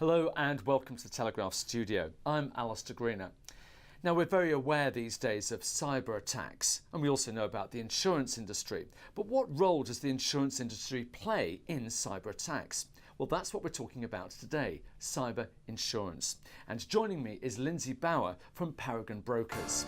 Hello and welcome to the Telegraph studio. I'm Alistair Greener. Now, we're very aware these days of cyber attacks, and we also know about the insurance industry. But what role does the insurance industry play in cyber attacks? Well, that's what we're talking about today, cyber insurance. And joining me is Lyndsey Bauer from Paragon Brokers.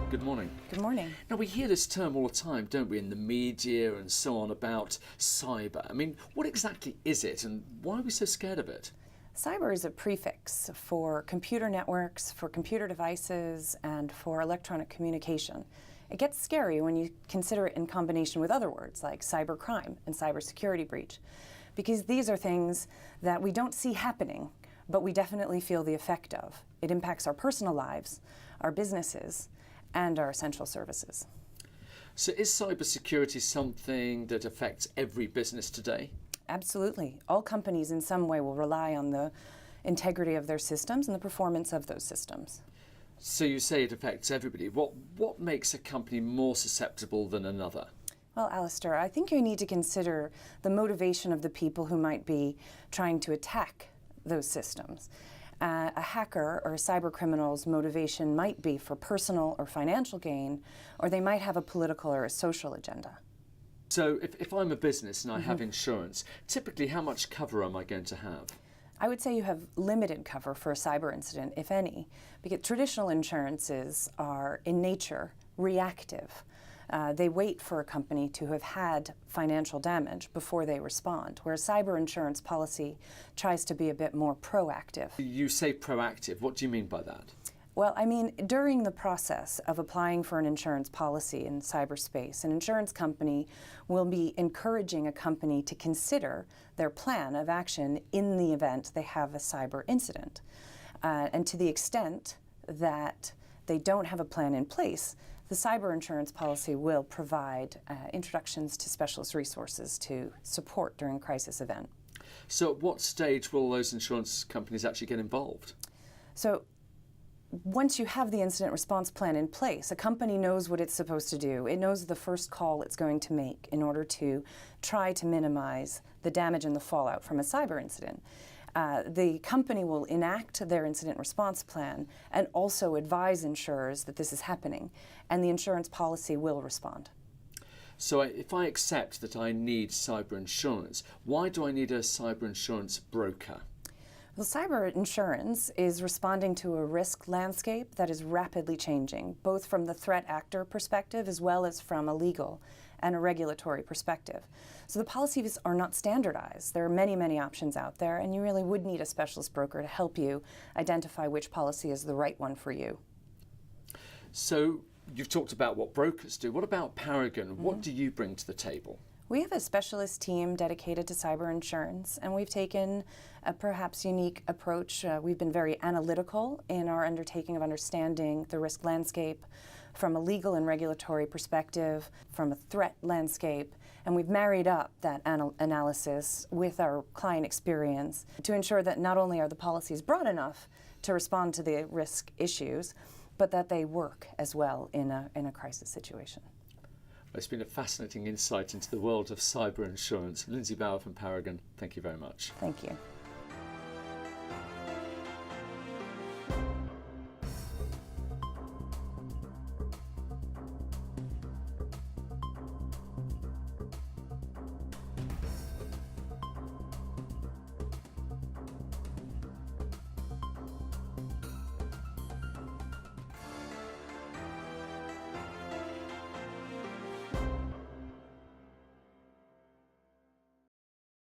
Good morning. Good morning. Now, we hear this term all the time, don't we, in the media and so on about cyber. I mean, what exactly is it and why are we so scared of it? Cyber is a prefix for computer networks, for computer devices, and for electronic communication. It gets scary when you consider it in combination with other words like cybercrime and cybersecurity breach, because these are things that we don't see happening, but we definitely feel the effect of. It impacts our personal lives, our businesses, and our essential services. So is cybersecurity something that affects every business today? Absolutely. All companies in some way will rely on the integrity of their systems and the performance of those systems. So you say it affects everybody. What makes a company more susceptible than another? Well, Alistair, I think you need to consider the motivation of the people who might be trying to attack those systems. A hacker or a cyber criminal's motivation might be for personal or financial gain, or they might have a political or a social agenda. So if I'm a business and I have insurance, typically how much cover am I going to have? I would say you have limited cover for a cyber incident, if any, because traditional insurances are in nature reactive. They wait for a company to have had financial damage before they respond, whereas cyber insurance policy tries to be a bit more proactive. You say proactive. What do you mean by that? Well, I mean, during the process of applying for an insurance policy in cyberspace, an insurance company will be encouraging a company to consider their plan of action in the event they have a cyber incident. And to the extent that they don't have a plan in place, the cyber insurance policy will provide introductions to specialist resources to support during a crisis event. So at what stage will those insurance companies actually get involved? So once you have the incident response plan in place, a company knows what it's supposed to do. It knows the first call it's going to make in order to try to minimize the damage and the fallout from a cyber incident. The company will enact their incident response plan and also advise insurers that this is happening, and the insurance policy will respond. So if I accept that I need cyber insurance, why do I need a cyber insurance broker? Well, cyber insurance is responding to a risk landscape that is rapidly changing, both from the threat actor perspective as well as from a legal and a regulatory perspective. So the policies are not standardized. There are many, many options out there, and you really would need a specialist broker to help you identify which policy is the right one for you. So you've talked about what brokers do. What about Paragon? What do you bring to the table? We have a specialist team dedicated to cyber insurance, and we've taken a perhaps unique approach. We've been very analytical in our undertaking of understanding the risk landscape from a legal and regulatory perspective, from a threat landscape, and we've married up that analysis with our client experience to ensure that not only are the policies broad enough to respond to the risk issues, but that they work as well in a crisis situation. It's been a fascinating insight into the world of cyber insurance. Lyndsey Bauer from Paragon, thank you very much. Thank you.